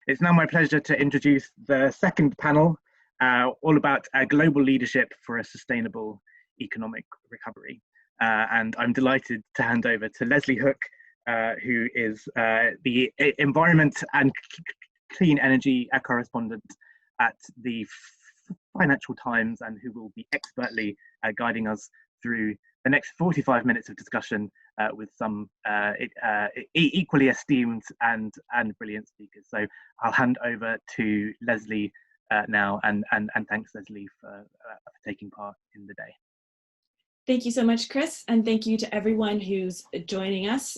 It's now my pleasure to introduce the second panel, all about global leadership for a sustainable economic recovery. And I'm delighted to hand over to Leslie Hook, who is the Environment and Clean Energy correspondent at the Financial Times, and who will be expertly guiding us through the next 45 minutes of discussion with some equally esteemed and brilliant speakers. So I'll hand over to Leslie now, and thanks, Leslie, for taking part in the day. Thank you so much, Chris, and thank you to everyone who's joining us,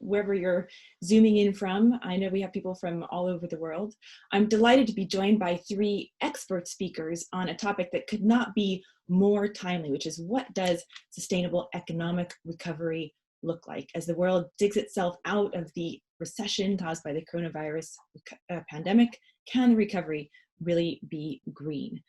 wherever you're zooming in from. I know we have people from all over the world. I'm delighted to be joined by three expert speakers on a topic that could not be more timely, which is what does sustainable economic recovery look like as the world digs itself out of the recession caused by the coronavirus pandemic? Can recovery really be green?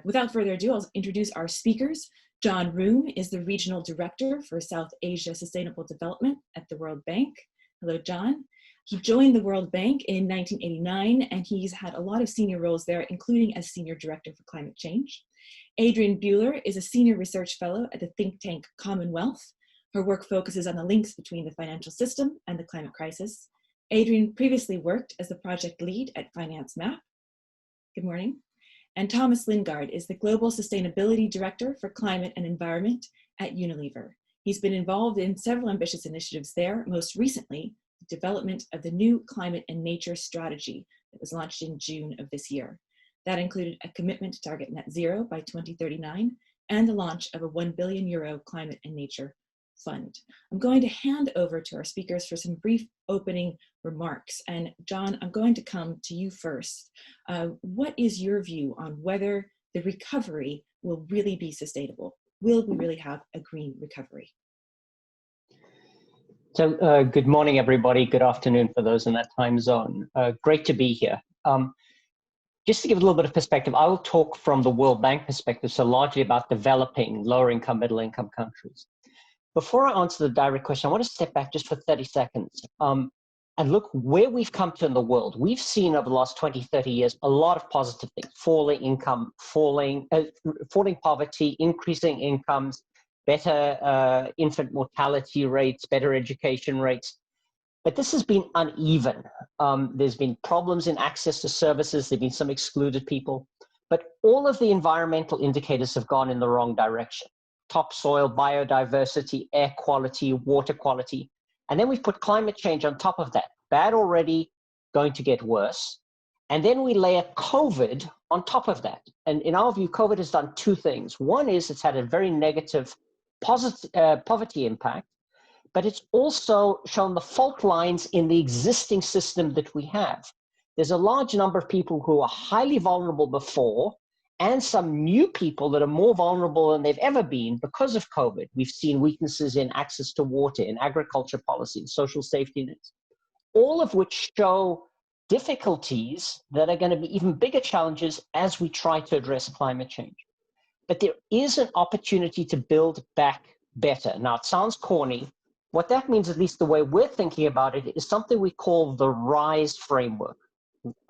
Without further ado, I'll introduce our speakers. John Roome is the Regional Director for South Asia Sustainable Development at the World Bank. Hello, John. He joined the World Bank in 1989, and he's had a lot of senior roles there, including as Senior Director for Climate Change. Adrienne Buller is a Senior Research Fellow at the think tank Commonwealth. Her work focuses on the links between the financial system and the climate crisis. Adrienne previously worked as the project lead at FinanceMap. Good morning. And Thomas Lingard is the Global Sustainability Director for Climate and Environment at Unilever. He's been involved in several ambitious initiatives there, most recently, the development of the new Climate and Nature Strategy that was launched in June of this year. That included a commitment to target net zero by 2039 and the launch of a €1 billion Climate and Nature Fund. I'm going to hand over to our speakers for some brief opening remarks. And John, I'm going to come to you first. What is your view on whether the recovery will really be sustainable? Will we really have a green recovery? So good morning, everybody. Good afternoon for those in that time zone. Great to be here. Just to give a little bit of perspective, I will talk from the World Bank perspective, so largely about developing lower income, middle income countries. Before I answer the direct question, I want to step back just for 30 seconds and look where we've come to in the world. We've seen over the last 20, 30 years, a lot of positive things: falling income, falling poverty, increasing incomes, better infant mortality rates, better education rates. But this has been uneven. There's been problems in access to services. There've been some excluded people. But all of the environmental indicators have gone in the wrong direction. Topsoil, biodiversity, air quality, water quality. And then we've put climate change on top of that. Bad already, going to get worse. And then we layer COVID on top of that. And in our view, COVID has done two things. One is it's had a very negative poverty impact, but it's also shown the fault lines in the existing system that we have. There's a large number of people who are highly vulnerable before, and some new people that are more vulnerable than they've ever been because of COVID. We've seen weaknesses in access to water, in agriculture policy, social safety nets, all of which show difficulties that are going to be even bigger challenges as we try to address climate change. But there is an opportunity to build back better. Now, it sounds corny. What that means, at least the way we're thinking about it, is something we call the RISE framework.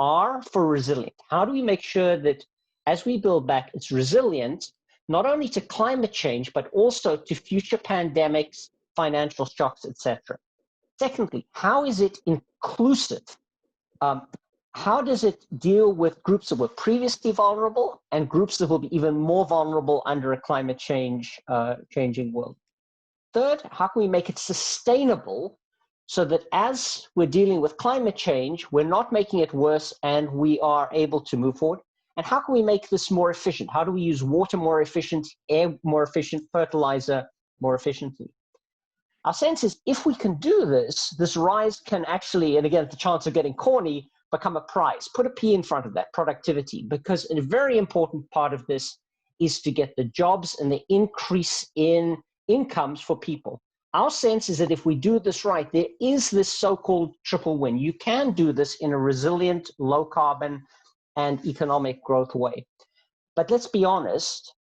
R for resilient. How do we make sure that as we build back, it's resilient, not only to climate change, but also to future pandemics, financial shocks, etc. Secondly, how is it inclusive? How does it deal with groups that were previously vulnerable and groups that will be even more vulnerable under a climate change changing world? Third, how can we make it sustainable so that as we're dealing with climate change, we're not making it worse and we are able to move forward? And how can we make this more efficient? How do we use water more efficient, air more efficient, fertilizer more efficiently? Our sense is if we can do this, this RISE can actually, and again, the chance of getting corny, become a prize. Put a P in front of that, productivity, because a very important part of this is to get the jobs and the increase in incomes for people. Our sense is that if we do this right, there is this so-called triple win. You can do this in a resilient, low carbon, and economic growth way. But let's be honest,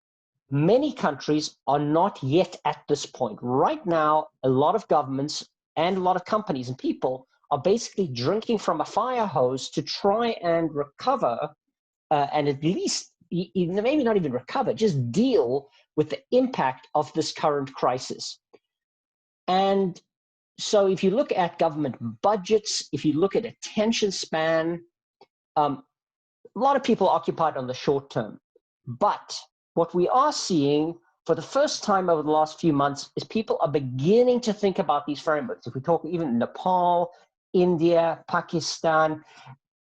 many countries are not yet at this point. Right now, a lot of governments and a lot of companies and people are basically drinking from a fire hose to try and recover, and at least, maybe not even recover, just deal with the impact of this current crisis. And so if you look at government budgets, if you look at attention span, a lot of people occupied on the short term. But what we are seeing for the first time over the last few months is people are beginning to think about these frameworks. If we talk even Nepal, India, Pakistan,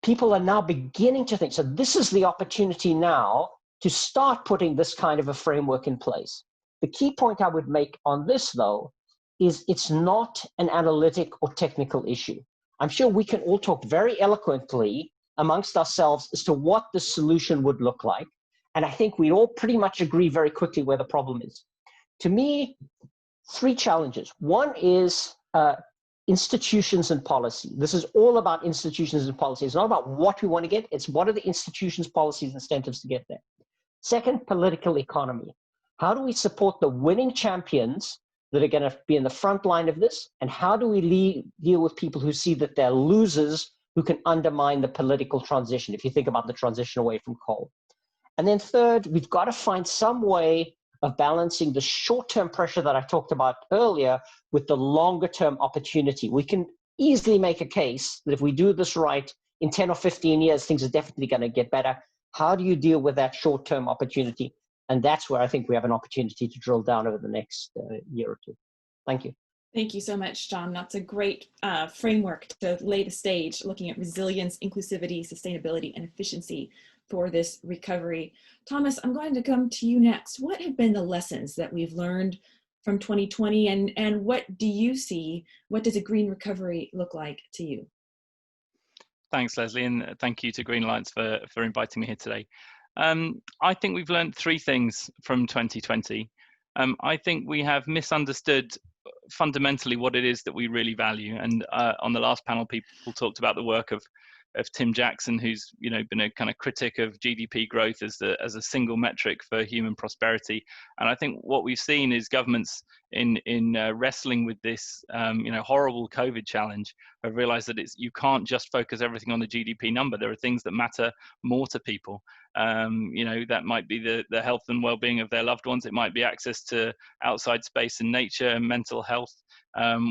people are now beginning to think. So this is the opportunity now to start putting this kind of a framework in place. The key point I would make on this, though, is it's not an analytic or technical issue. I'm sure we can all talk very eloquently amongst ourselves as to what the solution would look like. And I think we all pretty much agree very quickly where the problem is. To me, three challenges. One is institutions and policy. This is all about institutions and policy. It's not about what we want to get. It's what are the institutions, policies, incentives to get there. Second, political economy. How do we support the winning champions that are going to be in the front line of this? And how do we deal with people who see that they're losers who can undermine the political transition, if you think about the transition away from coal? And then third, we've got to find some way of balancing the short-term pressure that I talked about earlier with the longer-term opportunity. We can easily make a case that if we do this right, in 10 or 15 years, things are definitely going to get better. How do you deal with that short-term opportunity? And that's where I think we have an opportunity to drill down over the next year or two. Thank you. Thank you so much, John. That's a great framework to lay the stage, looking at resilience, inclusivity, sustainability, and efficiency for this recovery. Thomas, I'm going to come to you next. What have been the lessons that we've learned from 2020, and what do you see? What does a green recovery look like to you? Thanks, Leslie, and thank you to Green Alliance for inviting me here today. I think we've learned three things from 2020. I think we have misunderstood fundamentally what it is that we really value. And on the last panel, people talked about the work of Tim Jackson, who's been a kind of critic of GDP growth as a single metric for human prosperity. And I think what we've seen is governments in wrestling with this horrible COVID challenge have realized that you can't just focus everything on the GDP number. There are things that matter more to people. That might be the health and well-being of their loved ones. It might be access to outside space and nature and mental health.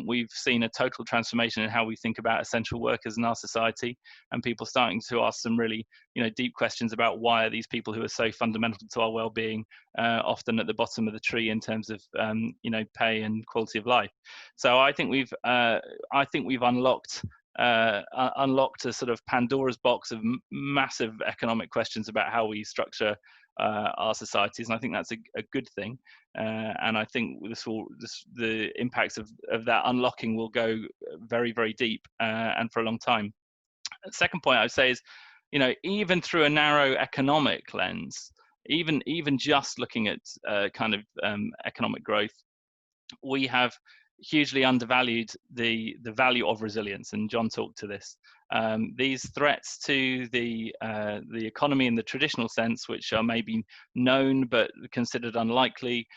We've seen a total transformation in how we think about essential workers in our society, and people starting to ask some really deep questions about why are these people who are so fundamental to our well-being often at the bottom of the tree in terms of pay and quality of life. So I think we've unlocked a sort of Pandora's box of massive economic questions about how we structure our societies, and I think that's a good thing. And I think the impacts of that unlocking will go very, very deep and for a long time. The second point I would say is, even through a narrow economic lens, even just looking at economic growth, we have hugely undervalued the value of resilience, and John talked to this. These threats to the economy in the traditional sense, which are maybe known but considered unlikely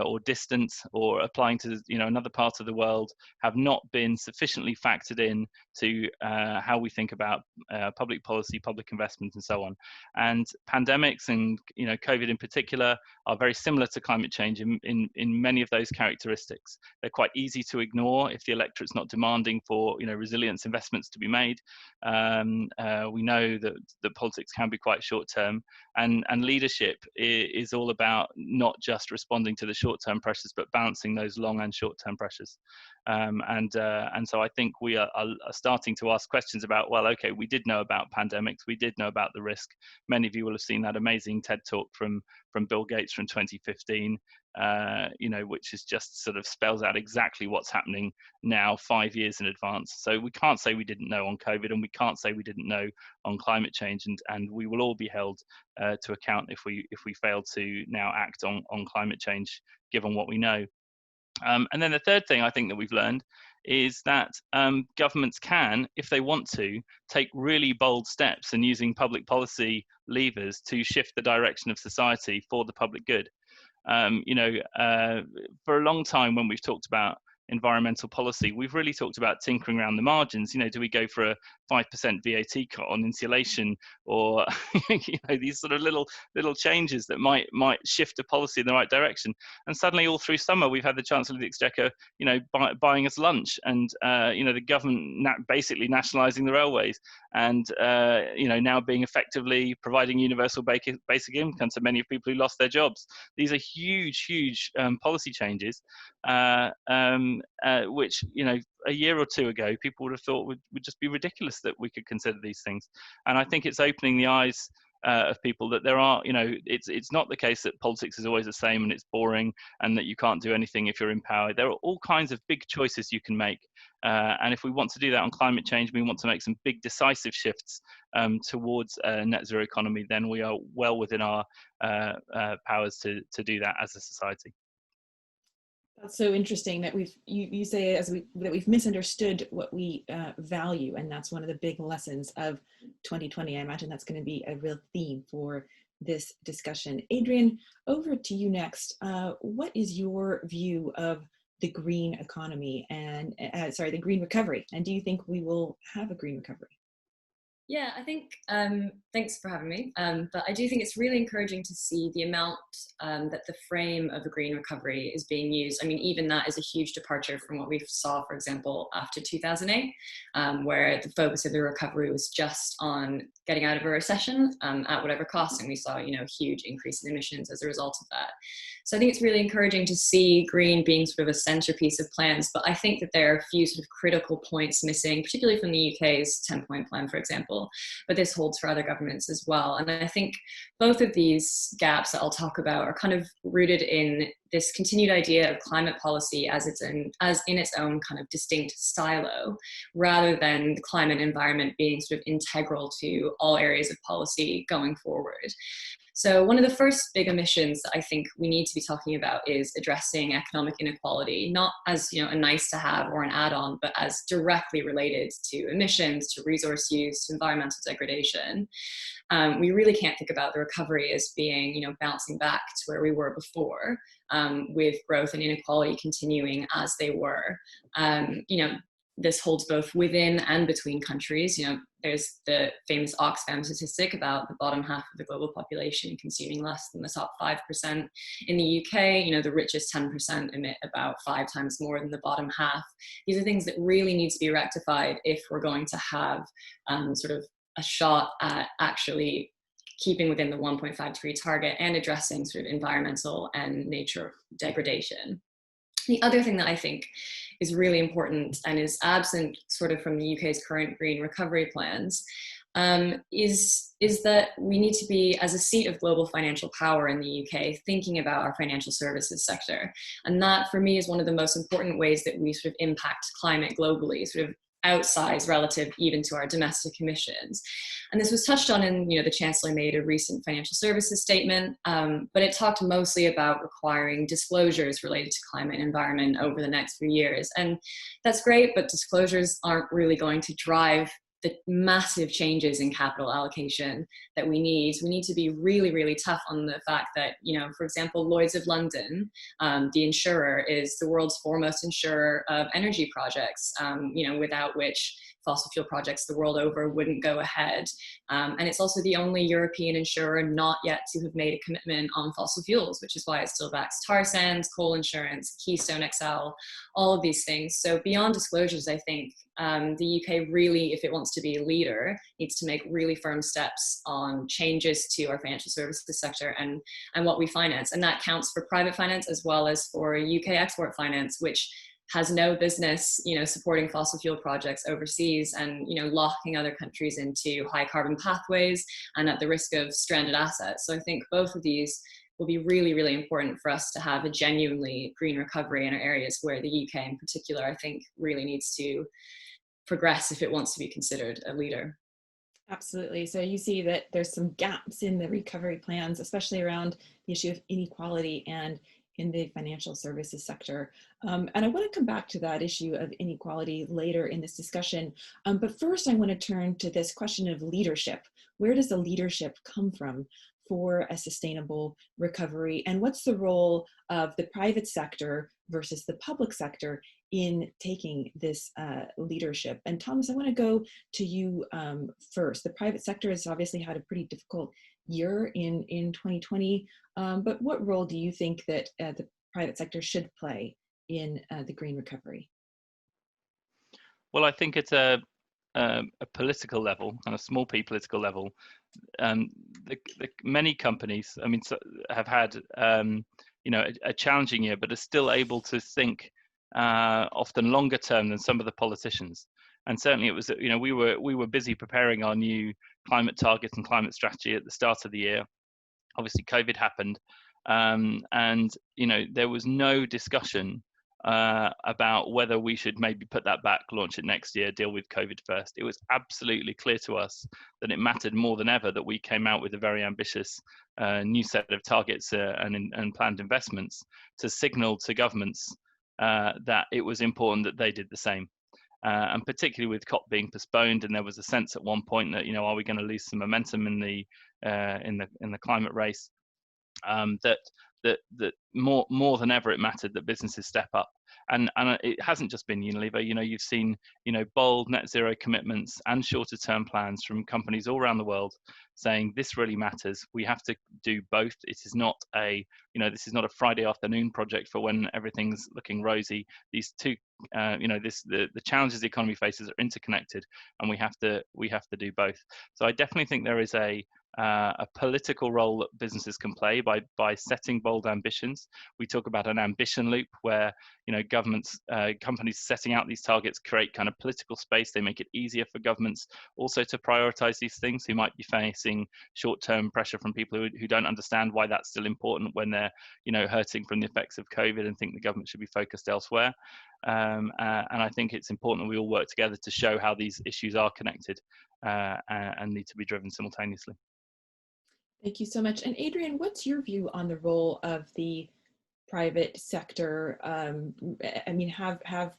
or distant or applying to another part of the world, have not been sufficiently factored in to how we think about public policy, public investment, and so on. And pandemics and COVID in particular are very similar to climate change in many of those characteristics. They're quite easy to ignore if the electorate's not demanding for resilience investments to be made. We know that politics can be quite short term, and leadership is all about not just responding to the short term pressures, but balancing those long and short term pressures. And so I think we are starting to ask questions about, well, okay, we did know about pandemics, we did know about the risk. Many of you will have seen that amazing TED talk from Bill Gates from 2015, which is just sort of spells out exactly what's happening now 5 years in advance. So we can't say we didn't know on COVID, and we can't say we didn't know on climate change, and we will all be held to account if we fail to now act on climate change, given what we know. And then the third thing I think that we've learned is that governments can, if they want to, take really bold steps in using public policy levers to shift the direction of society for the public good. For a long time when we've talked about environmental policy, we've really talked about tinkering around the margins. You know, do we go for a 5% VAT cut on insulation, or you know, these sort of little changes that might shift a policy in the right direction? And suddenly, all through summer, we've had the Chancellor of the Exchequer, you know, buying us lunch, and you know, the government basically nationalising the railways, and you know, now being effectively providing universal basic income to many people who lost their jobs. These are huge policy changes, which, you know, a year or two ago, people would have thought would just be ridiculous that we could consider these things. And I think it's opening the eyes of people that there are, you know, it's not the case that politics is always the same and it's boring and that you can't do anything if you're in power. There are all kinds of big choices you can make. And if we want to do that on climate change, we want to make some big decisive shifts towards a net zero economy, then we are well within our powers to do that as a society. That's so interesting that you say that we've misunderstood what we value, and that's one of the big lessons of 2020. I imagine that's going to be a real theme for this discussion. Adrienne, over to you next. What is your view of the green economy and the green recovery? And do you think we will have a green recovery? Yeah, I think, thanks for having me, but I do think it's really encouraging to see the amount that the frame of a green recovery is being used. I mean, even that is a huge departure from what we saw, for example, after 2008, where the focus of the recovery was just on getting out of a recession at whatever cost, and we saw, you know, a huge increase in emissions as a result of that. So I think it's really encouraging to see green being sort of a centerpiece of plans, but I think that there are a few sort of critical points missing, particularly from the UK's 10-point plan, for example, but this holds for other governments as well. And I think both of these gaps that I'll talk about are kind of rooted in this continued idea of climate policy as in its own kind of distinct silo, rather than the climate environment being sort of integral to all areas of policy going forward. So one of the first big emissions that I think we need to be talking about is addressing economic inequality, not as, you know, a nice to have or an add-on, but as directly related to emissions, to resource use, to environmental degradation. We really can't think about the recovery as being, you know, bouncing back to where we were before, with growth and inequality continuing as they were. You know, this holds both within and between countries. You know, there's the famous Oxfam statistic about the bottom half of the global population consuming less than the top 5%. In the UK, you know, the richest 10% emit about 5 times more than the bottom half. These are things that really need to be rectified if we're going to have sort of a shot at actually keeping within the 1.5 degree target and addressing sort of environmental and nature degradation. The other thing that I think is really important and is absent sort of from the UK's current green recovery plans is that we need to be, as a seat of global financial power in the UK, thinking about our financial services sector. And that, for me, is one of the most important ways that we sort of impact climate globally, sort of outsized relative even to our domestic emissions. And this was touched on in, you know, the Chancellor made a recent financial services statement, but it talked mostly about requiring disclosures related to climate and environment over the next few years. And that's great, but disclosures aren't really going to drive the massive changes in capital allocation that we need. We need to be really, really tough on the fact that, you know, for example, Lloyd's of London, the insurer, is the world's foremost insurer of energy projects, you know, without which fossil fuel projects the world over wouldn't go ahead. And it's also the only European insurer not yet to have made a commitment on fossil fuels, which is why it still backs tar sands, coal insurance, Keystone XL, all of these things. So beyond disclosures, I think the UK really, if it wants to be a leader, needs to make really firm steps on changes to our financial services sector and what we finance. And that counts for private finance as well as for UK export finance, which has no business, you know, supporting fossil fuel projects overseas and, you know, locking other countries into high carbon pathways and at the risk of stranded assets. So I think both of these will be really, really important for us to have a genuinely green recovery in our areas where the UK in particular, I think, really needs to progress if it wants to be considered a leader. Absolutely. So you see that there's some gaps in the recovery plans, especially around the issue of inequality and in the financial services sector. And I want to come back to that issue of inequality later in this discussion. But first, I want to turn to this question of leadership. Where does the leadership come from for a sustainable recovery? And what's the role of the private sector versus the public sector in taking this leadership? And Thomas, I want to go to you first. The private sector has obviously had a pretty difficult year in 2020, but what role do you think that the private sector should play in the green recovery? Well, I think it's a political level, and a small p political level. Many companies, I mean, have had a challenging year, but are still able to think often longer term than some of the politicians. And certainly, it was we were busy preparing our new climate targets and climate strategy at the start of the year. Obviously, COVID happened, and there was no discussion about whether we should maybe put that back, launch it next year, deal with COVID first. It was absolutely clear to us that it mattered more than ever that we came out with a very ambitious new set of targets and planned investments to signal to governments that it was important that they did the same. And particularly with COP being postponed, and there was a sense at one point that are we going to lose some momentum in the climate race? That more than ever it mattered that businesses step up, and it hasn't just been Unilever. You've seen bold net zero commitments and shorter term plans from companies all around the world saying this really matters. We have to do both. It is not this is not a Friday afternoon project for when everything's looking rosy. These two the challenges the economy faces are interconnected, and we have to do both. So I definitely think there is a political role that businesses can play by setting bold ambitions. We talk about an ambition loop where governments, companies setting out these targets create kind of political space. They make it easier for governments also to prioritize these things, who might be facing short-term pressure from people who don't understand why that's still important when they're hurting from the effects of COVID and think the government should be focused elsewhere. And I think it's important that we all work together to show how these issues are connected and need to be driven simultaneously. Thank you so much. And Adrienne, what's your view on the role of the private sector? I mean, have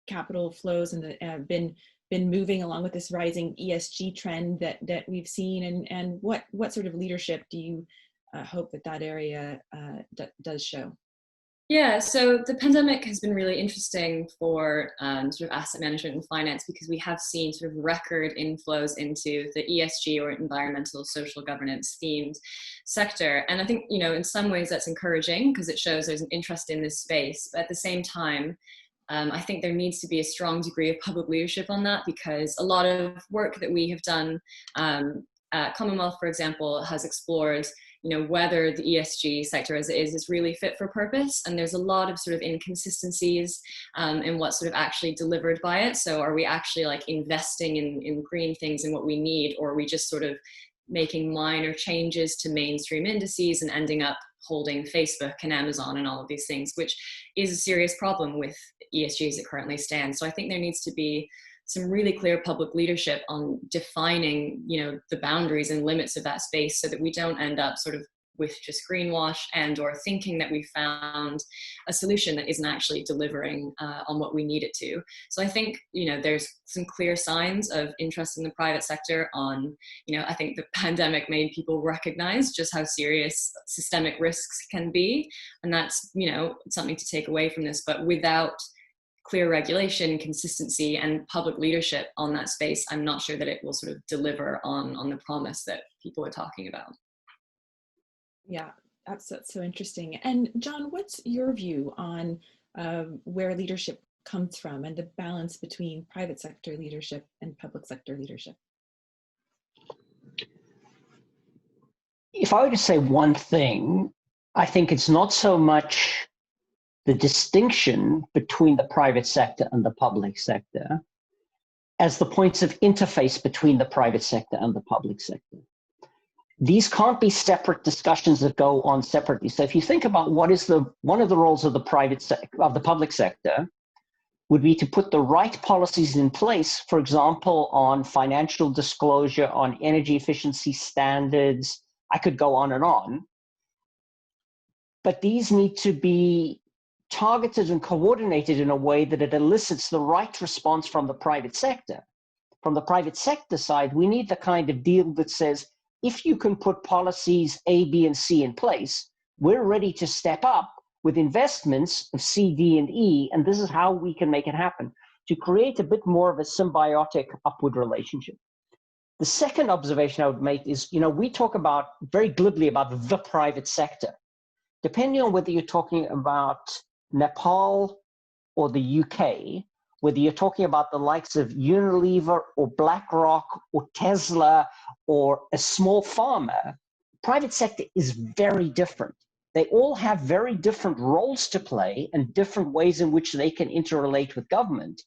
capital flows and been moving along with this rising ESG trend that we've seen, and what sort of leadership do you hope that area does show? Yeah, so the pandemic has been really interesting for sort of asset management and finance, because we have seen sort of record inflows into the ESG or environmental social governance themed sector. And I think, in some ways that's encouraging because it shows there's an interest in this space. But at the same time, I think there needs to be a strong degree of public leadership on that, because a lot of work that we have done at Commonwealth, for example, has explored whether the ESG sector as it is really fit for purpose. And there's a lot of sort of inconsistencies in what's sort of actually delivered by it. So are we actually like investing in green things and what we need, or are we just sort of making minor changes to mainstream indices and ending up holding Facebook and Amazon and all of these things, which is a serious problem with ESG as it currently stands. So I think there needs to be some really clear public leadership on defining, the boundaries and limits of that space, so that we don't end up sort of with just greenwash and or thinking that we found a solution that isn't actually delivering on what we need it to. So I think, there's some clear signs of interest in the private sector on, I think the pandemic made people recognize just how serious systemic risks can be. And that's, something to take away from this. But without clear regulation, consistency, and public leadership on that space, I'm not sure that it will sort of deliver on the promise that people are talking about. Yeah, that's so interesting. And John, what's your view on where leadership comes from and the balance between private sector leadership and public sector leadership? If I were to say one thing, I think it's not so much the distinction between the private sector and the public sector as the points of interface between the private sector and the public sector. These can't be separate discussions that go on separately. So if you think about one of the roles of the public sector would be to put the right policies in place, for example, on financial disclosure, on energy efficiency standards. I could go on and on. But these need to be targeted and coordinated in a way that it elicits the right response from the private sector. From the private sector side, we need the kind of deal that says, if you can put policies A, B, and C in place, we're ready to step up with investments of C, D, and E, and this is how we can make it happen, to create a bit more of a symbiotic upward relationship. The second observation I would make is, we talk about very glibly about the private sector. Depending on whether you're talking about Nepal or the UK, whether you're talking about the likes of Unilever or BlackRock or Tesla or a small farmer, private sector is very different. They all have very different roles to play and different ways in which they can interrelate with government.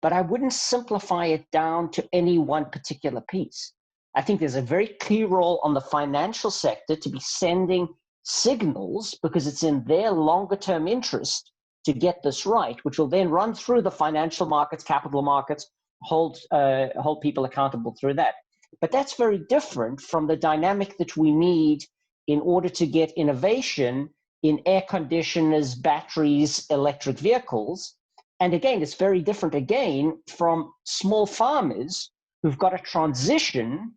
But I wouldn't simplify it down to any one particular piece. I think there's a very clear role on the financial sector to be sending signals because it's in their longer term interest to get this right, which will then run through the financial markets, capital markets, hold people accountable through that. But that's very different from the dynamic that we need in order to get innovation in air conditioners, batteries, electric vehicles. And again, it's very different again from small farmers who've got to transition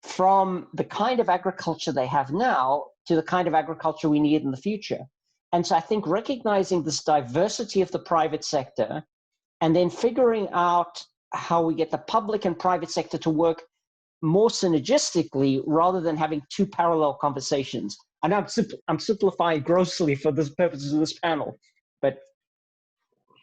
from the kind of agriculture they have now to the kind of agriculture we need in the future. And so I think recognizing this diversity of the private sector and then figuring out how we get the public and private sector to work more synergistically rather than having two parallel conversations. I know I'm simplifying grossly for the purposes of this panel, but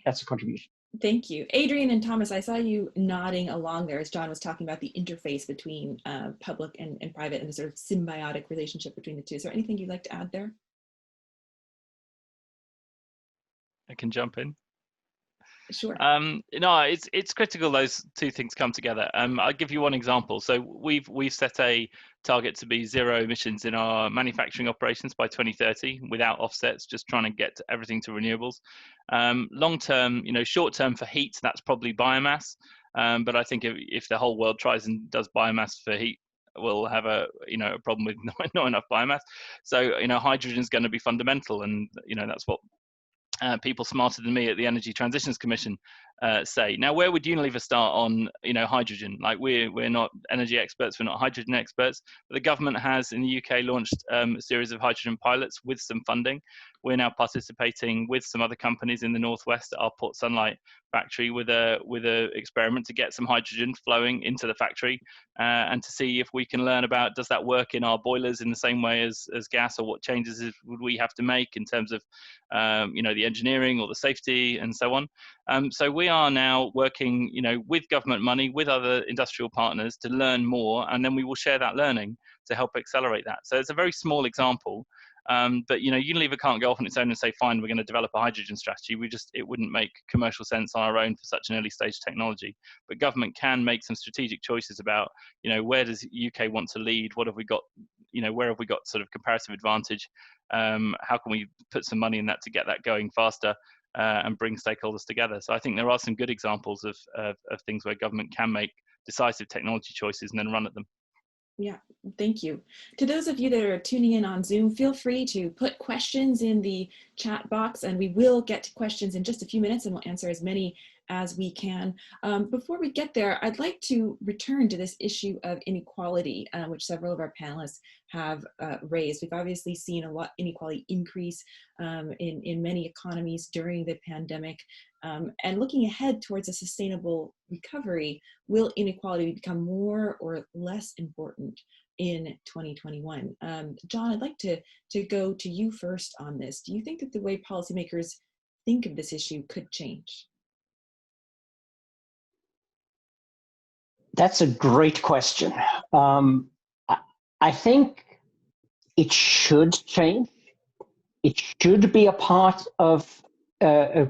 that's a contribution. Thank you. Adrienne and Thomas, I saw you nodding along there as John was talking about the interface between public and private and the sort of symbiotic relationship between the two. Is there anything you'd like to add there? I can jump in. Sure. No, it's critical those two things come together. I'll give you one example. So we've set a target to be zero emissions in our manufacturing operations by 2030 without offsets, just trying to get everything to renewables. Long term, short term for heat, that's probably biomass. But I think if the whole world tries and does biomass for heat, we'll have a problem with not enough biomass. So hydrogen is going to be fundamental, and that's what people smarter than me at the Energy Transitions Commission say. Now, where would Unilever start on hydrogen? Like we're not energy experts, we're not hydrogen experts, but the government has in the UK launched a series of hydrogen pilots with some funding. We're now participating with some other companies in the northwest at our Port Sunlight factory with a experiment to get some hydrogen flowing into the factory and to see if we can learn about, does that work in our boilers in the same way as gas, or what changes would we have to make in terms of the engineering or the safety and so on. So we are now working with government money, with other industrial partners to learn more, and then we will share that learning to help accelerate that. So it's a very small example. But Unilever can't go off on its own and say, fine, we're going to develop a hydrogen strategy. It wouldn't make commercial sense on our own for such an early stage technology. But government can make some strategic choices about, where does the UK want to lead? What have we got? Where have we got sort of comparative advantage? How can we put some money in that to get that going faster and bring stakeholders together? So I think there are some good examples of things where government can make decisive technology choices and then run at them. Yeah, thank you. To those of you that are tuning in on Zoom, feel free to put questions in the chat box, and we will get to questions in just a few minutes, and we'll answer as many as we can. Before we get there, I'd like to return to this issue of inequality, which several of our panelists have raised. We've obviously seen a lot inequality increase in many economies during the pandemic. And looking ahead towards a sustainable recovery, will inequality become more or less important in 2021? John, I'd like to go to you first on this. Do you think that the way policymakers think of this issue could change? That's a great question. I think it should change. It should be a part of a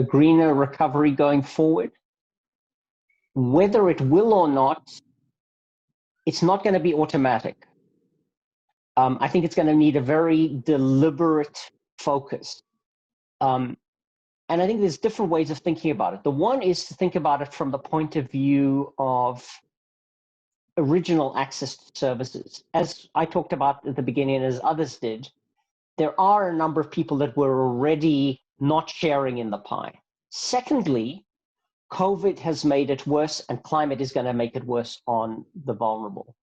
greener recovery going forward. Whether it will or not, it's not going to be automatic. I think it's going to need a very deliberate focus. And I think there's different ways of thinking about it. The one is to think about it from the point of view of original access to services. As I talked about at the beginning, and as others did, there are a number of people that were already not sharing in the pie. Secondly, COVID has made it worse, and climate is going to make it worse on the vulnerable.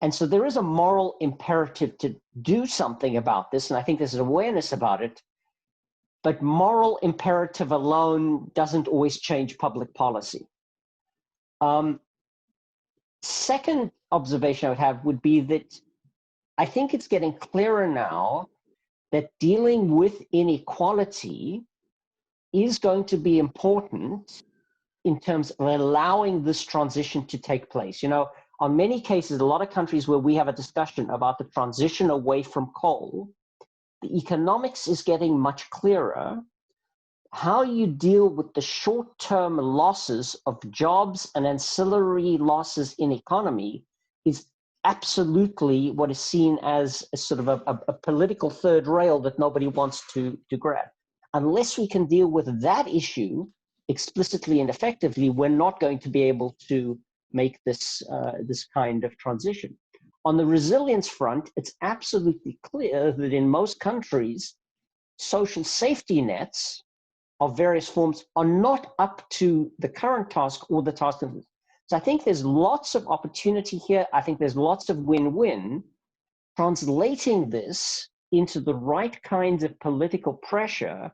And so there is a moral imperative to do something about this, and I think there's an awareness about it, but moral imperative alone doesn't always change public policy. Second observation I would have would be that I think it's getting clearer now that dealing with inequality is going to be important in terms of allowing this transition to take place. You know, on many cases, a lot of countries where we have a discussion about the transition away from coal, the economics is getting much clearer. How you deal with the short-term losses of jobs and ancillary losses in economy is absolutely what is seen as a sort of a political third rail that nobody wants to grab. Unless we can deal with that issue explicitly and effectively, we're not going to be able to make this, this kind of transition. On the resilience front, it's absolutely clear that in most countries, social safety nets of various forms are not up to the current task or the task of. So I think there's lots of opportunity here. I think there's lots of win-win. Translating this into the right kinds of political pressure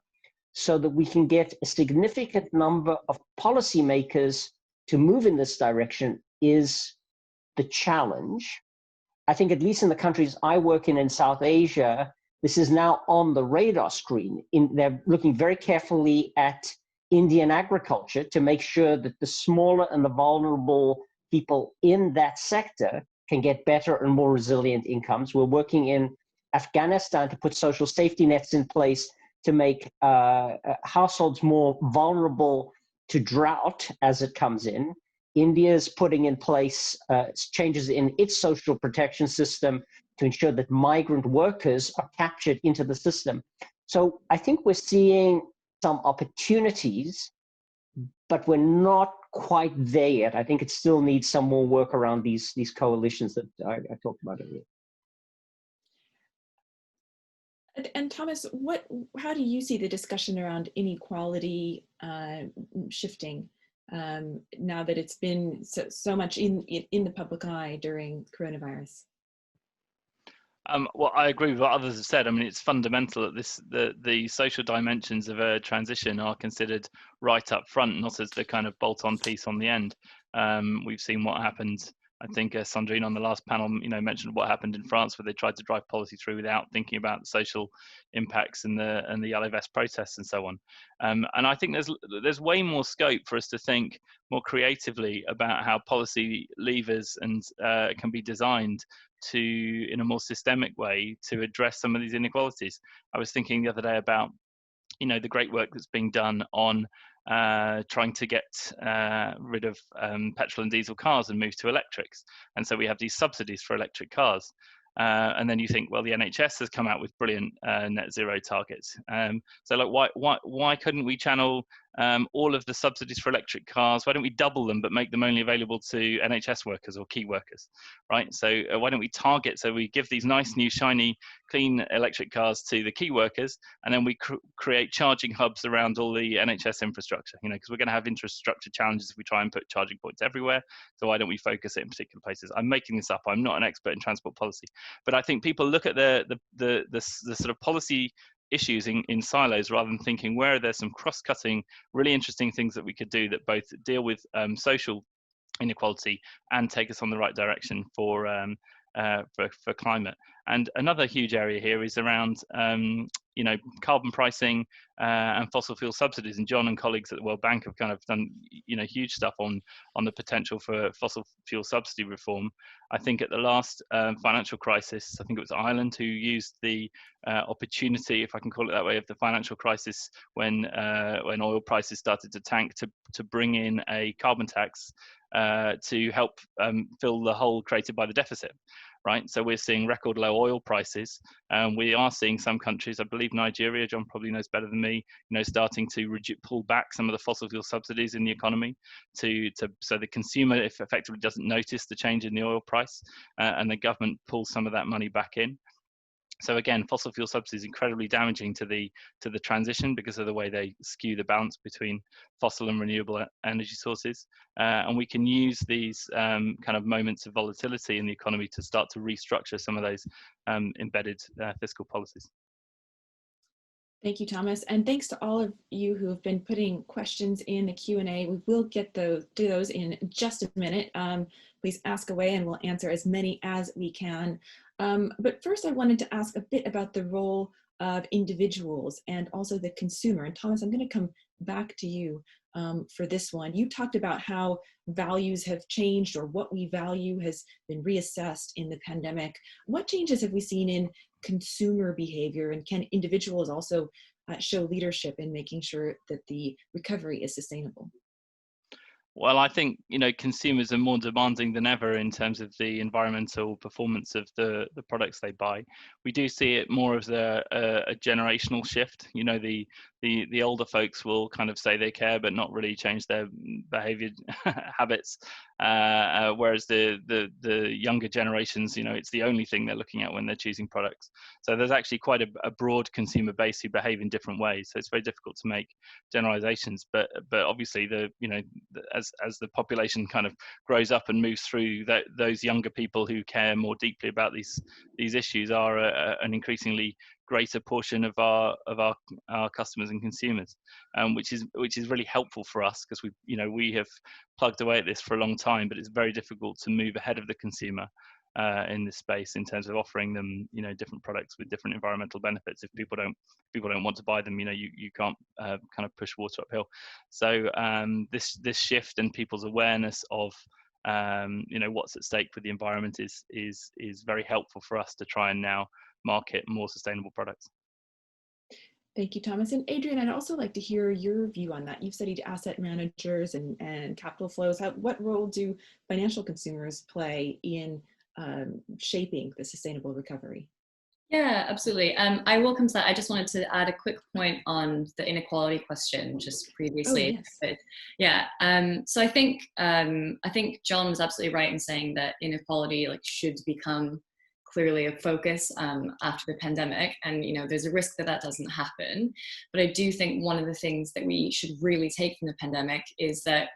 so that we can get a significant number of policymakers to move in this direction is the challenge. I think at least in the countries I work in South Asia, this is now on the radar screen. They're looking very carefully at Indian agriculture to make sure that the smaller and the vulnerable people in that sector can get better and more resilient incomes. We're working in Afghanistan to put social safety nets in place to make households more vulnerable to drought as it comes in. India's putting in place changes in its social protection system to ensure that migrant workers are captured into the system. So I think we're seeing some opportunities, but we're not quite there yet. I think it still needs some more work around these coalitions that I talked about earlier. And Thomas, how do you see the discussion around inequality shifting now that it's been so much in the public eye during coronavirus? Well, I agree with what others have said. I mean, it's fundamental that the social dimensions of a transition are considered right up front, not as the kind of bolt-on piece on the end. We've seen what happened. I think Sandrine on the last panel, mentioned what happened in France, where they tried to drive policy through without thinking about the social impacts and the yellow vest protests and so on. And I think there's way more scope for us to think more creatively about how policy levers and can be designed to, in a more systemic way, to address some of these inequalities. I was thinking the other day about, the great work that's being done on trying to get rid of petrol and diesel cars and move to electrics. And so we have these subsidies for electric cars. And then you think, well, the NHS has come out with brilliant net zero targets. So like, why couldn't we channel all of the subsidies for electric cars? Why don't we double them, but make them only available to NHS workers or key workers, right? So why don't we target, so we give these nice, new, shiny, clean electric cars to the key workers, and then we create charging hubs around all the NHS infrastructure, because we're going to have infrastructure challenges if we try and put charging points everywhere. So why don't we focus it in particular places? I'm making this up. I'm not an expert in transport policy, but I think people look at the sort of policy issues in silos rather than thinking where are there some cross-cutting, really interesting things that we could do that both deal with social inequality and take us on the right direction for climate. And another huge area here is around carbon pricing and fossil fuel subsidies. And John and colleagues at the World Bank have kind of done huge stuff on the potential for fossil fuel subsidy reform. I think at the last financial crisis, I think it was Ireland who used the opportunity, if I can call it that way, of the financial crisis when oil prices started to tank to bring in a carbon tax to help fill the hole created by the deficit, right? So we're seeing record low oil prices. We are seeing some countries, I believe Nigeria, John probably knows better than me, starting to pull back some of the fossil fuel subsidies in the economy so the consumer effectively doesn't notice the change in the oil price and the government pulls some of that money back in. So again, fossil fuel subsidies incredibly damaging to the transition because of the way they skew the balance between fossil and renewable energy sources. And we can use these kind of moments of volatility in the economy to start to restructure some of those embedded fiscal policies. Thank you, Thomas. And thanks to all of you who have been putting questions in the Q&A. We will get to those in just a minute. Please ask away and we'll answer as many as we can. But first I wanted to ask a bit about the role of individuals and also the consumer. And Thomas, I'm going to come back to you for this one. You talked about how values have changed, or what we value has been reassessed in the pandemic. What changes have we seen in consumer behavior, and can individuals also show leadership in making sure that the recovery is sustainable? Well, I think, you know, consumers are more demanding than ever in terms of the environmental performance of the products they buy. We do see it more as a generational shift. You know, the older folks will kind of say they care, but not really change their behavior habits. Whereas the younger generations, you know, it's the only thing they're looking at when they're choosing products. So there's actually quite a broad consumer base who behave in different ways. So it's very difficult to make generalizations. But obviously, as the population kind of grows up and moves through, those younger people who care more deeply about these issues are an increasingly greater portion of our customers and consumers, which is really helpful for us, because we have plugged away at this for a long time, but it's very difficult to move ahead of the consumer in this space in terms of offering them, you know, different products with different environmental benefits. If people don't want to buy them, you know, you can't kind of push water uphill. So this shift and people's awareness of you know, what's at stake with the environment is very helpful for us to try and now market more sustainable products. Thank you, Thomas. And Adrienne, I'd also like to hear your view on that. You've studied asset managers and capital flows. What role do financial consumers play in shaping the sustainable recovery? Yeah, absolutely. I will come to that. I just wanted to add a quick point on the inequality question just previously. Oh, yes. Yeah. So I think John was absolutely right in saying that inequality should become clearly a focus after the pandemic, and you know, there's a risk that that doesn't happen. But I do think one of the things that we should really take from the pandemic is that,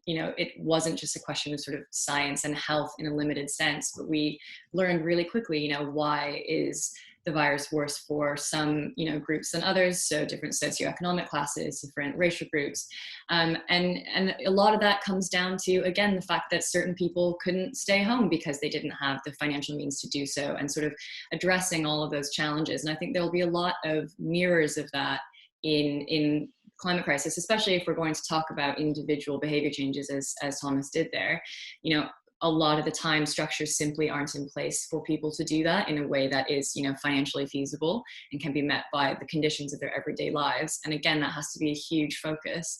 you know, it wasn't just a question of sort of science and health in a limited sense, but we learned really quickly, you know, why is the virus worse for some, you know, groups than others. So different socioeconomic classes, different racial groups. And a lot of that comes down to, again, the fact that certain people couldn't stay home because they didn't have the financial means to do so, and sort of addressing all of those challenges. And I think there'll be a lot of mirrors of that in climate crisis, especially if we're going to talk about individual behavior changes, as Thomas did there. You know, a lot of the time structures simply aren't in place for people to do that in a way that is, you know, financially feasible and can be met by the conditions of their everyday lives. And again, that has to be a huge focus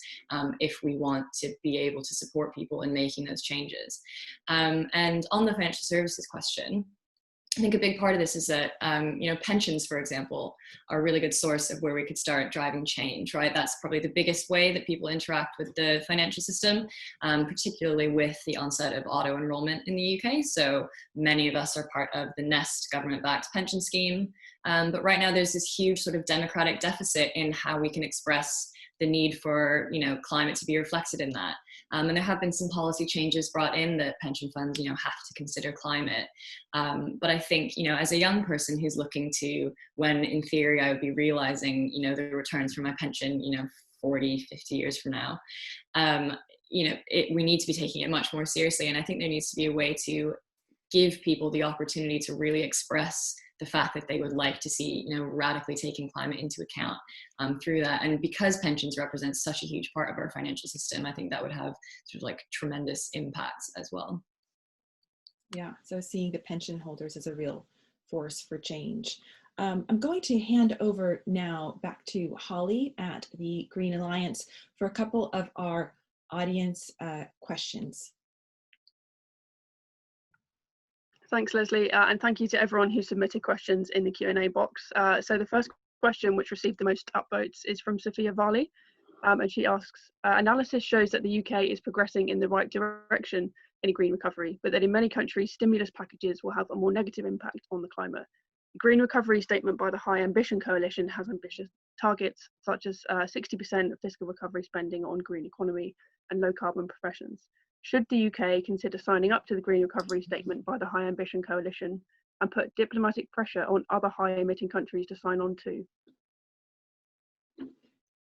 if we want to be able to support people in making those changes. And on the financial services question, I think a big part of this is that, you know, pensions, for example, are a really good source of where we could start driving change, right? That's probably the biggest way that people interact with the financial system, particularly with the onset of auto-enrollment in the UK. So many of us are part of the Nest government-backed pension scheme. But right now there's this huge sort of democratic deficit in how we can express the need for, you know, climate to be reflected in that. And there have been some policy changes brought in that pension funds, you know, have to consider climate. But I think, you know, as a young person who's looking to, when in theory I would be realizing, you know, the returns from my pension, you know, 40, 50 years from now, you know, we need to be taking it much more seriously. And I think there needs to be a way to give people the opportunity to really express the fact that they would like to see, you know, radically taking climate into account through that. And because pensions represent such a huge part of our financial system, I think that would have sort of like tremendous impacts as well. Yeah, so seeing the pension holders as a real force for change. I'm going to hand over now back to Holly at the Green Alliance for a couple of our audience questions. Thanks, Leslie, and thank you to everyone who submitted questions in the Q&A box. So the first question, which received the most upvotes, is from Sophia Varley, and she asks, analysis shows that the UK is progressing in the right direction in a green recovery, but that in many countries, stimulus packages will have a more negative impact on the climate. Green Recovery statement by the High Ambition Coalition has ambitious targets such as 60% of fiscal recovery spending on green economy and low carbon professions. Should the UK consider signing up to the Green Recovery statement by the High Ambition Coalition and put diplomatic pressure on other high emitting countries to sign on too?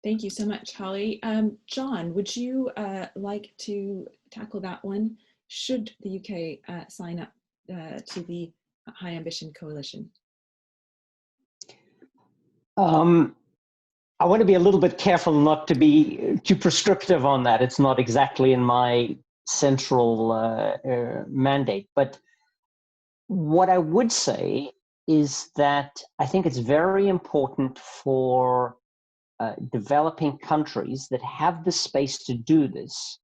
Thank you so much, Holly. John, would you like to tackle that one? Should the UK sign up to the High Ambition Coalition? I want to be a little bit careful not to be too prescriptive on that. It's not exactly in my central mandate. But what I would say is that I think it's very important for developing countries that have the space to do this,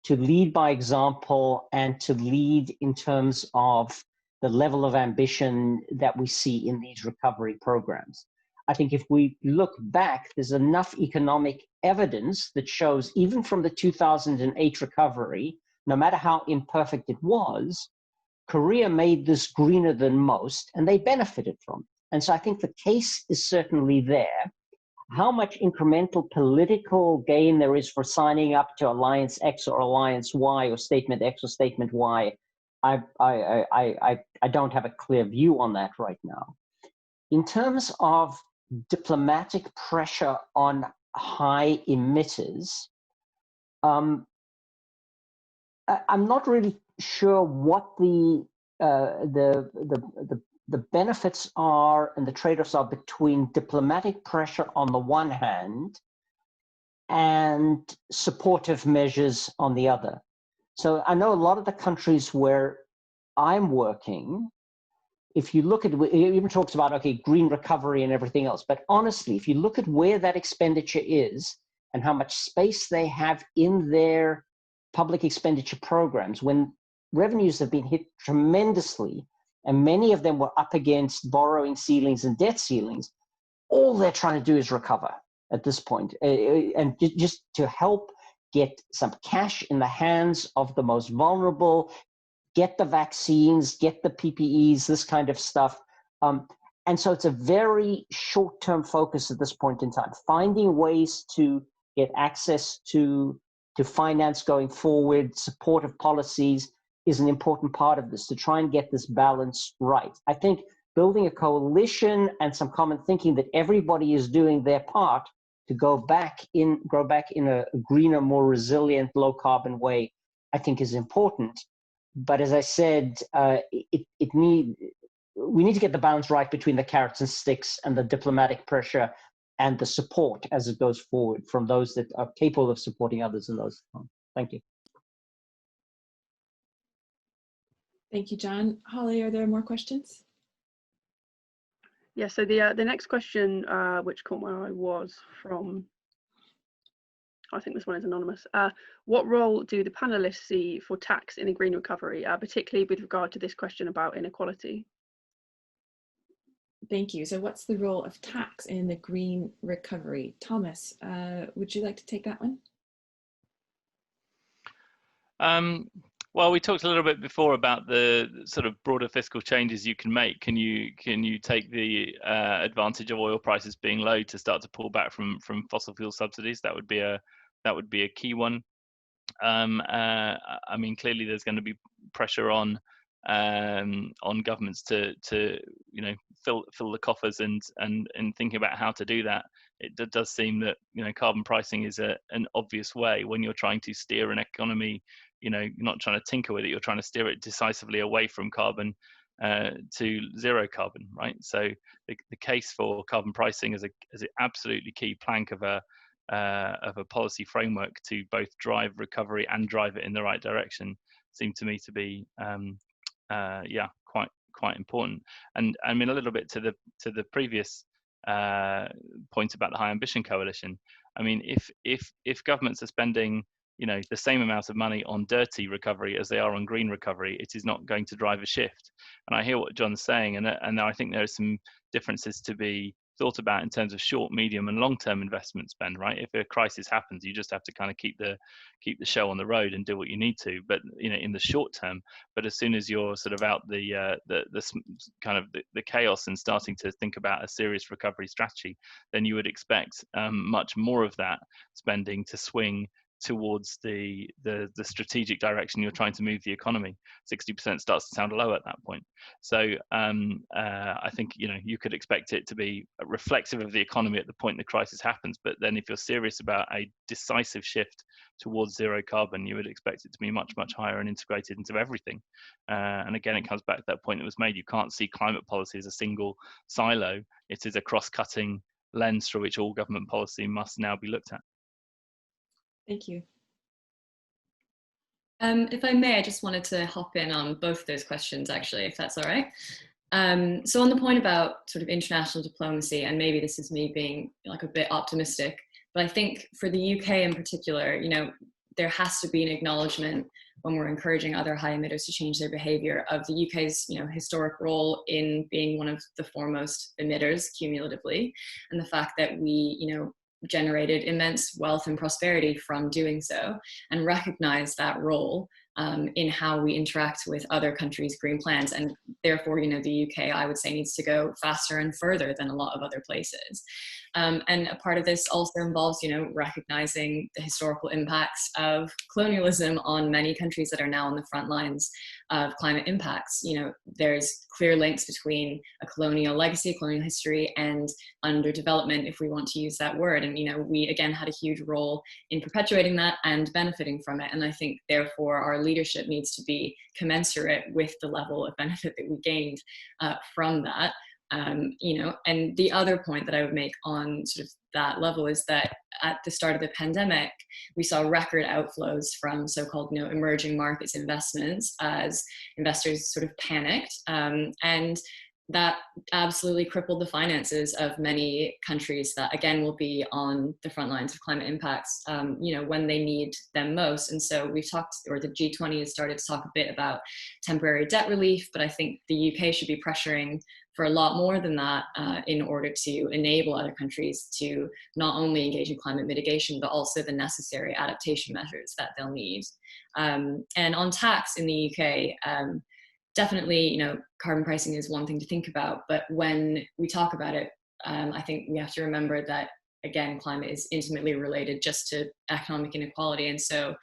to lead by example and to lead in terms of the level of ambition that we see in these recovery programs. I think if we look back, there's enough economic evidence that shows even from the 2008 recovery, no matter how imperfect it was, Korea made this greener than most and they benefited from it. And so I think the case is certainly there. How much incremental political gain there is for signing up to Alliance X or Alliance Y or Statement X or Statement Y, I don't have a clear view on that right now. In terms of diplomatic pressure on high emitters, I'm not really sure what the benefits are and the trade-offs are between diplomatic pressure on the one hand and supportive measures on the other. So I know a lot of the countries where I'm working, if you look at, it even talks about, okay, green recovery and everything else, but honestly, if you look at where that expenditure is and how much space they have in their public expenditure programs, when revenues have been hit tremendously, and many of them were up against borrowing ceilings and debt ceilings, all they're trying to do is recover at this point, and just to help get some cash in the hands of the most vulnerable, get the vaccines, get the PPEs, this kind of stuff. And so it's a very short-term focus at this point in time. Finding ways to get access to finance going forward, supportive policies, is an important part of this, to try and get this balance right. I think building a coalition and some common thinking that everybody is doing their part to grow back in a greener, more resilient, low carbon way, I think is important. But as I said, we need to get the balance right between the carrots and sticks and the diplomatic pressure and the support as it goes forward from those that are capable of supporting others in those. Thank you. Thank you, John. Holly, are there more questions? Yeah, so the next question, which caught my eye, was from, I think this one is anonymous. What role do the panelists see for tax in the green recovery, particularly with regard to this question about inequality? Thank you. So what's the role of tax in the green recovery? Thomas, would you like to take that one? Well, we talked a little bit before about the sort of broader fiscal changes you can make. Can you take the advantage of oil prices being low to start to pull back from fossil fuel subsidies? That would be a key one. I mean, clearly there's going to be pressure on governments to fill the coffers and thinking about how to do that. It does seem that carbon pricing is an obvious way when you're trying to steer an economy. You're not trying to tinker with it, you're trying to steer it decisively away from carbon to zero carbon, right? So the case for carbon pricing as an absolutely key plank of a policy framework to both drive recovery and drive it in the right direction seemed to me to be quite important. And I mean, a little bit to the previous point about the High Ambition Coalition. I mean, if governments are spending the same amount of money on dirty recovery as they are on green recovery, it is not going to drive a shift. And I hear what John's saying, and I think there are some differences to be thought about in terms of short, medium, and long-term investment spend, right? If a crisis happens, you just have to kind of keep the show on the road and do what you need to, but in the short term. But as soon as you're sort of out the kind of the chaos and starting to think about a serious recovery strategy, then you would expect much more of that spending to swing towards the strategic direction you're trying to move the economy. 60% starts to sound low at that point. So I think you could expect it to be reflective of the economy at the point the crisis happens. But then if you're serious about a decisive shift towards zero carbon, you would expect it to be much, much higher and integrated into everything. And again, it comes back to that point that was made. You can't see climate policy as a single silo. It is a cross-cutting lens through which all government policy must now be looked at. Thank you. If I may, I just wanted to hop in on both those questions, actually, if that's all right. So on the point about sort of international diplomacy, and maybe this is me being like a bit optimistic, but I think for the UK in particular, there has to be an acknowledgement when we're encouraging other high emitters to change their behavior of the UK's historic role in being one of the foremost emitters cumulatively, and the fact that we generated immense wealth and prosperity from doing so, and recognize that role in how we interact with other countries' green plans. And therefore, the UK, I would say, needs to go faster and further than a lot of other places. And a part of this also involves, recognizing the historical impacts of colonialism on many countries that are now on the front lines of climate impacts. There's clear links between a colonial legacy, a colonial history, and underdevelopment, if we want to use that word. And, we again had a huge role in perpetuating that and benefiting from it. And I think, therefore, our leadership needs to be commensurate with the level of benefit that we gained from that. And the other point that I would make on sort of that level is that at the start of the pandemic, we saw record outflows from so-called emerging markets investments as investors sort of panicked, and that absolutely crippled the finances of many countries that, again, will be on the front lines of climate impacts, when they need them most. And so we've talked, or the G20 has started to talk a bit about temporary debt relief, but I think the UK should be pressuring for a lot more than that in order to enable other countries to not only engage in climate mitigation, but also the necessary adaptation measures that they'll need. And on tax in the UK, definitely, carbon pricing is one thing to think about, but when we talk about it, I think we have to remember that, again, climate is intimately related just to economic inequality. And so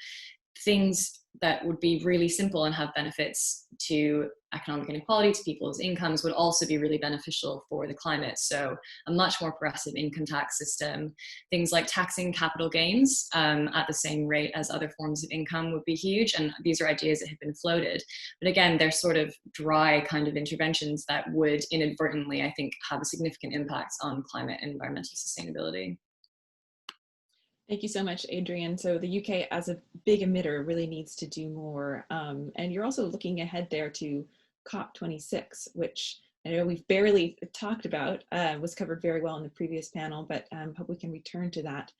things that would be really simple and have benefits to economic inequality, to people's incomes, would also be really beneficial for the climate. So a much more progressive income tax system, things like taxing capital gains at the same rate as other forms of income would be huge. And these are ideas that have been floated. But again, they're sort of dry kind of interventions that would inadvertently, I think, have a significant impact on climate and environmental sustainability. Thank you so much, Adrienne. So the UK, as a big emitter, really needs to do more. And you're also looking ahead there to COP26, which I know we've barely talked about, was covered very well in the previous panel, but hope we can return to that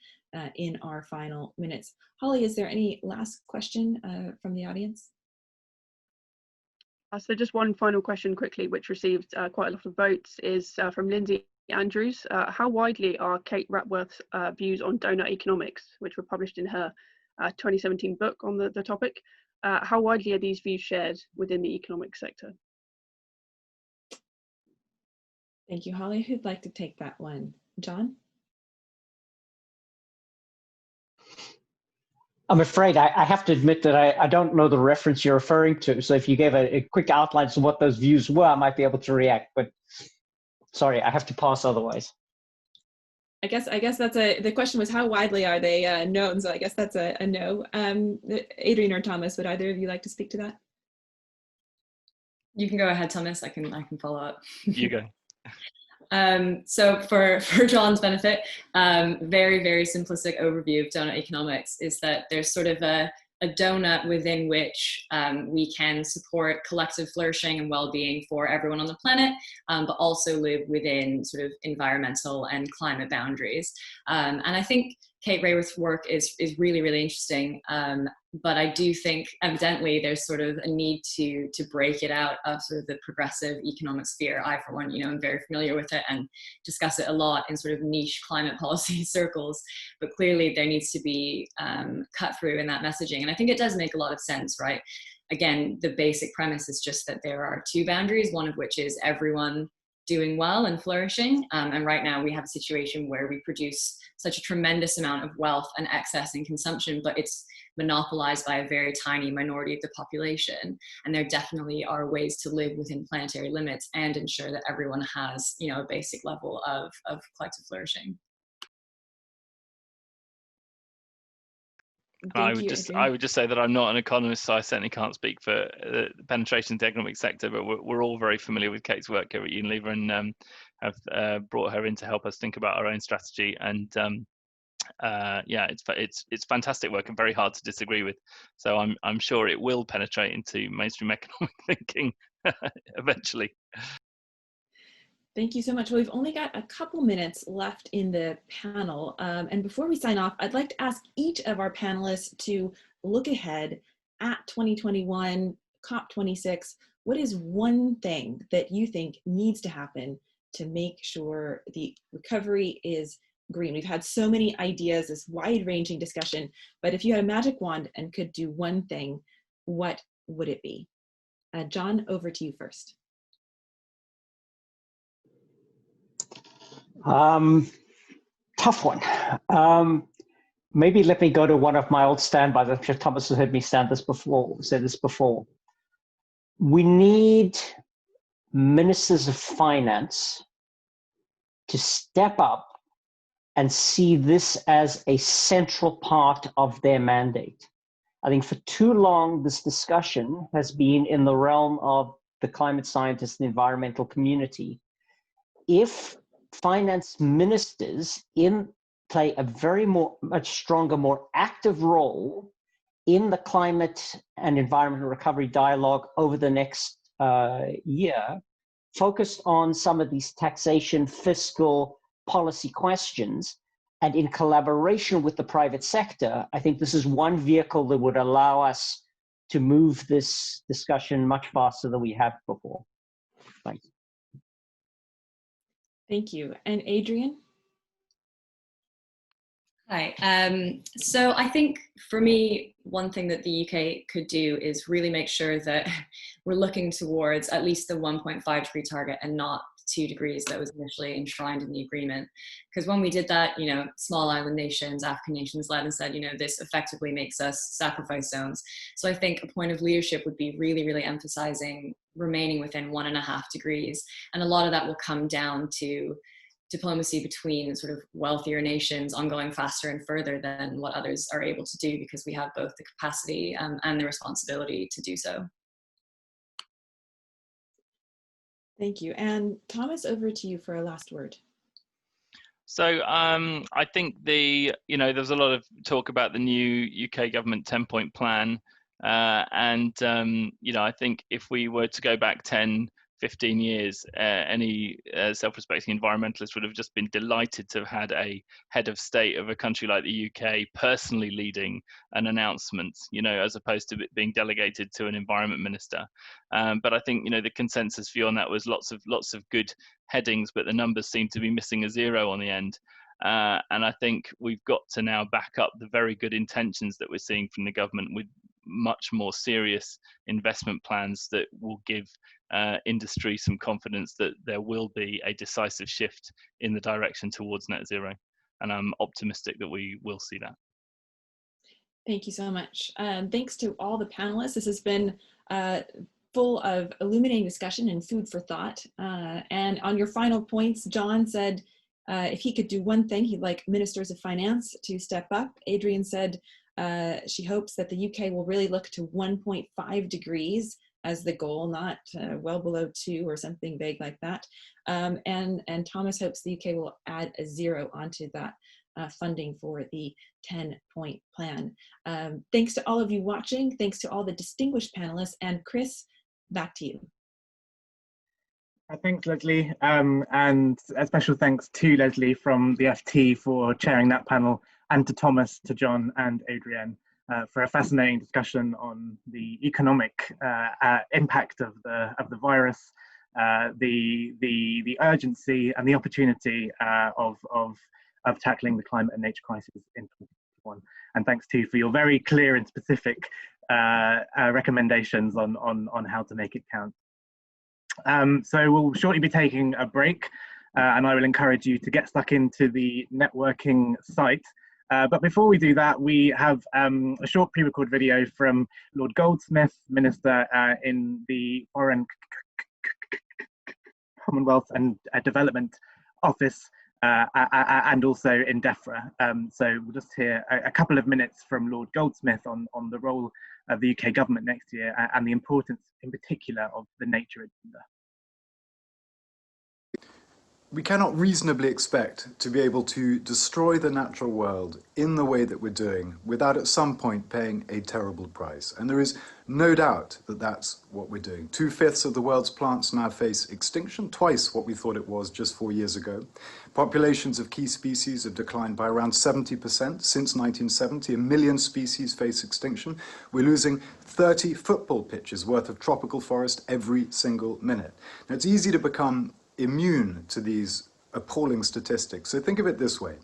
in our final minutes. Holly, is there any last question from the audience? So just one final question quickly, which received quite a lot of votes, is from Lindsay Andrews. How widely are Kate Rapworth's views on donut economics, which were published in her 2017 book on the topic? How widely are these views shared within the economic sector? Thank you, Holly. Who'd like to take that one? John? I'm afraid I have to admit that I don't know the reference you're referring to. So if you gave a quick outline of what those views were, I might be able to react, but sorry, I have to pass otherwise. I guess that's the question was how widely are they known? So I guess that's a no. Adrienne or Thomas, would either of you like to speak to that? You can go ahead, Thomas. I can follow up. You go. So for John's benefit, very, very simplistic overview of donut economics is that there's sort of a donut within which we can support collective flourishing and well-being for everyone on the planet, but also live within sort of environmental and climate boundaries. And I think Kate Raworth's work is really, really interesting. But I do think evidently there's sort of a need to break it out of sort of the progressive economic sphere. I, for one, am very familiar with it and discuss it a lot in sort of niche climate policy circles. But clearly there needs to be cut through in that messaging. And I think it does make a lot of sense, right? Again, the basic premise is just that there are two boundaries, one of which is everyone doing well and flourishing. And right now we have a situation where we produce such a tremendous amount of wealth and excess in consumption, but it's monopolized by a very tiny minority of the population. And there definitely are ways to live within planetary limits and ensure that everyone has, a basic level of collective flourishing. I would just say that I'm not an economist, so I certainly can't speak for the penetration into the economic sector, but we're all very familiar with Kate's work here at Unilever and have brought her in to help us think about our own strategy. And yeah, it's fantastic work and very hard to disagree with. So I'm sure it will penetrate into mainstream economic thinking eventually. Thank you so much. Well, we've only got a couple minutes left in the panel. And before we sign off, I'd like to ask each of our panelists to look ahead at 2021, COP26. What is one thing that you think needs to happen to make sure the recovery is green? We've had so many ideas, this wide-ranging discussion, but if you had a magic wand and could do one thing, what would it be? John, over to you first. Tough one. Maybe let me go to one of my old standbys. I'm sure Thomas has heard me say this before. We need ministers of finance to step up and see this as a central part of their mandate. I think for too long, this discussion has been in the realm of the climate scientists and the environmental community. If finance ministers play a much stronger, more active role in the climate and environmental recovery dialogue over the next year, focused on some of these taxation, fiscal, policy questions, and in collaboration with the private sector, I think this is one vehicle that would allow us to move this discussion much faster than we have before. Thanks. Thank you. And Adrienne? Hi. So I think for me, one thing that the UK could do is really make sure that we're looking towards at least the 1.5 degree target and not 2 degrees that was initially enshrined in the agreement. Because when we did that, small island nations, African nations led and said, this effectively makes us sacrifice zones. So I think a point of leadership would be really, really emphasizing remaining within 1.5 degrees. And a lot of that will come down to diplomacy between sort of wealthier nations on going faster and further than what others are able to do, because we have both the capacity and the responsibility to do so. Thank you. And Thomas, over to you for a last word. So I think there's a lot of talk about the new UK government 10-point plan. I think if we were to go back 10, 15 years, any self-respecting environmentalist would have just been delighted to have had a head of state of a country like the UK personally leading an announcement, as opposed to it being delegated to an environment minister. But I think, the consensus view on that was lots of good headings, but the numbers seem to be missing a zero on the end. And I think we've got to now back up the very good intentions that we're seeing from the government with much more serious investment plans that will give industry some confidence that there will be a decisive shift in the direction towards net zero. And I'm optimistic that we will see that. Thank you so much. Thanks to all the panelists. This has been full of illuminating discussion and food for thought. And on your final points, John said if he could do one thing, he'd like ministers of finance to step up. Adrienne said she hopes that the UK will really look to 1.5 degrees as the goal, not well below 2 or something vague like that. And Thomas hopes the UK will add a 0 onto that funding for the 10-point plan. Thanks to all of you watching. Thanks to all the distinguished panelists. And Chris, back to you. Thanks, Leslie. And a special thanks to Leslie from the FT for chairing that panel. and to Thomas, to John and Adrienne for a fascinating discussion on the economic impact of the virus, the urgency and the opportunity of tackling the climate and nature crisis in 2021. And thanks too for your very clear and specific recommendations on how to make it count. So we'll shortly be taking a break, and I will encourage you to get stuck into the networking site. But before we do that, we have a short pre-recorded video from Lord Goldsmith, Minister in the Foreign Commonwealth and Development Office, and also in DEFRA. So we'll just hear a couple of minutes from Lord Goldsmith on the role of the UK government next year and the importance in particular of the nature agenda. We cannot reasonably expect to be able to destroy the natural world in the way that we're doing without at some point paying a terrible price. And there is no doubt that that's what we're doing. 2/5 of the world's plants now face extinction, twice what we thought it was just 4 years ago. Populations of key species have declined by around 70% since 1970. 1 million species face extinction. We're losing 30 football pitches worth of tropical forest every single minute. Now, it's easy to become immune to these appalling statistics. So think of it this way.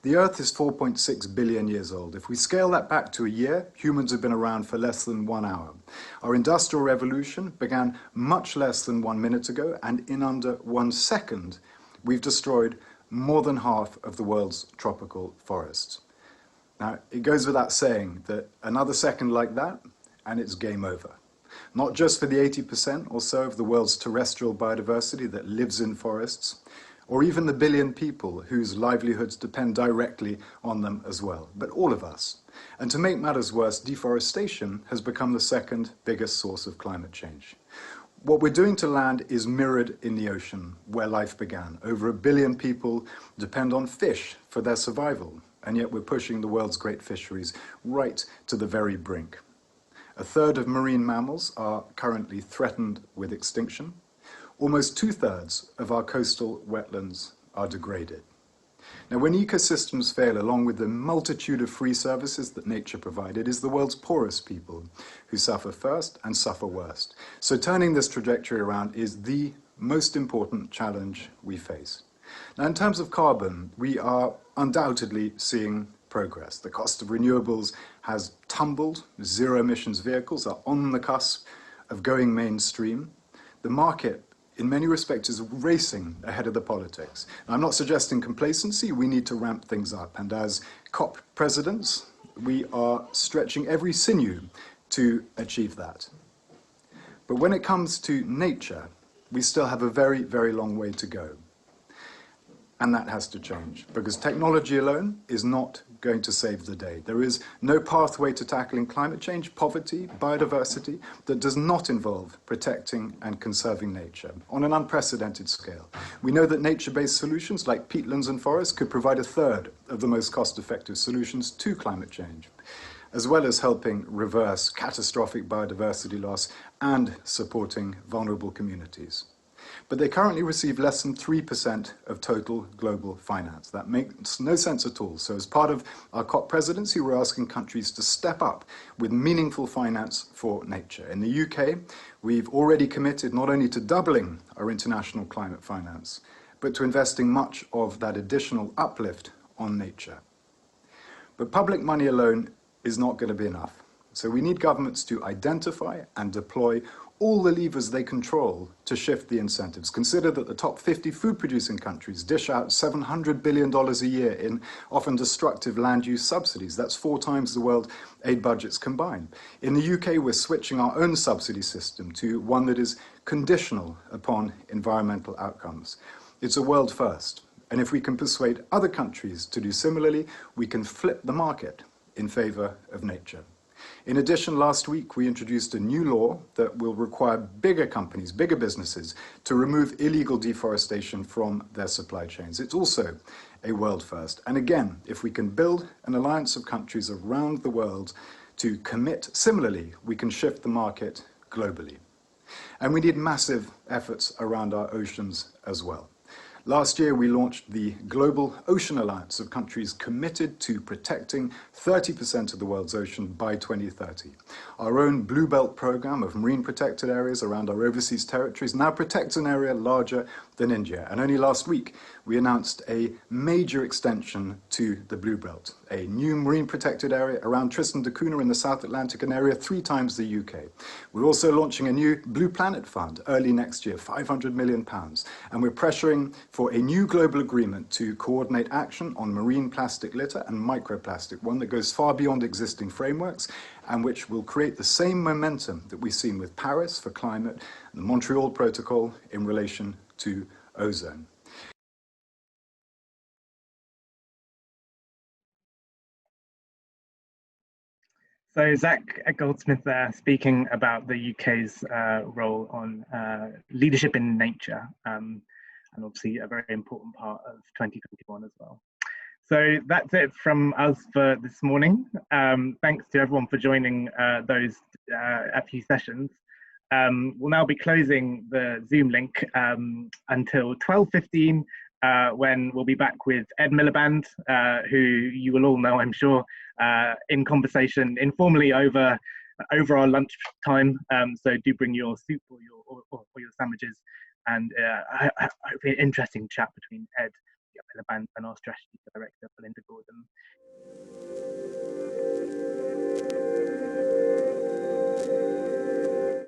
The Earth is 4.6 billion years old. If we scale that back to a year, humans have been around for less than 1 hour. Our industrial revolution began much less than 1 minute ago, and in under 1 second, we've destroyed more than half of the world's tropical forests. Now, it goes without saying that another second like that, and it's game over. Not just for the 80% or so of the world's terrestrial biodiversity that lives in forests, or even the billion people whose livelihoods depend directly on them as well, but all of us. And to make matters worse, deforestation has become the second biggest source of climate change. What we're doing to land is mirrored in the ocean, where life began. Over 1 billion people depend on fish for their survival, and yet we're pushing the world's great fisheries right to the very brink. 1/3 of marine mammals are currently threatened with extinction. Almost 2/3 of our coastal wetlands are degraded. Now, when ecosystems fail, along with the multitude of free services that nature provides, it is the world's poorest people who suffer first and suffer worst. So turning this trajectory around is the most important challenge we face. Now, in terms of carbon, we are undoubtedly seeing progress. The cost of renewables has tumbled. Zero emissions vehicles are on the cusp of going mainstream. The market, in many respects, is racing ahead of the politics. Now, I'm not suggesting complacency. We need to ramp things up. And as COP presidents, we are stretching every sinew to achieve that. But when it comes to nature, we still have a very, very long way to go. And that has to change, because technology alone is not going to save the day. There is no pathway to tackling climate change, poverty, biodiversity that does not involve protecting and conserving nature on an unprecedented scale. We know that nature-based solutions like peatlands and forests could provide 1/3 of the most cost-effective solutions to climate change, as well as helping reverse catastrophic biodiversity loss and supporting vulnerable communities. But they currently receive less than 3% of total global finance. That makes no sense at all. So as part of our COP presidency, we're asking countries to step up with meaningful finance for nature. In the UK, we've already committed not only to doubling our international climate finance, but to investing much of that additional uplift on nature. But public money alone is not going to be enough. So we need governments to identify and deploy all the levers they control to shift the incentives. Consider that the top 50 food-producing countries dish out $700 billion a year in often destructive land use subsidies. That's 4 times the world aid budgets combined. In the UK, we're switching our own subsidy system to one that is conditional upon environmental outcomes. It's a world first. And if we can persuade other countries to do similarly, we can flip the market in favor of nature. In addition, last week we introduced a new law that will require bigger companies, bigger businesses, to remove illegal deforestation from their supply chains. It's also a world first. And again, if we can build an alliance of countries around the world to commit similarly, we can shift the market globally. And we need massive efforts around our oceans as well. Last year, we launched the Global Ocean Alliance of countries committed to protecting 30% of the world's ocean by 2030. Our own Blue Belt program of marine protected areas around our overseas territories now protects an area larger than India. And only last week, we announced a major extension to the Blue Belt, a new marine protected area around Tristan da Cunha in the South Atlantic, an area 3 times the UK. We're also launching a new Blue Planet Fund early next year, £500 million. And we're pressuring for a new global agreement to coordinate action on marine plastic litter and microplastic, one that goes far beyond existing frameworks and which will create the same momentum that we've seen with Paris for climate and the Montreal Protocol in relation to ozone. So Zac Goldsmith there, speaking about the UK's role on leadership in nature, and obviously a very important part of 2021 as well. So that's it from us for this morning. Thanks to everyone for joining those a few sessions. We'll now be closing the Zoom link until 12:15, when we'll be back with Ed Miliband, who you will all know, I'm sure, in conversation informally over our lunch time. So do bring your soup or your sandwiches, and an interesting chat between Ed Miliband and our strategy director, Belinda Gordon.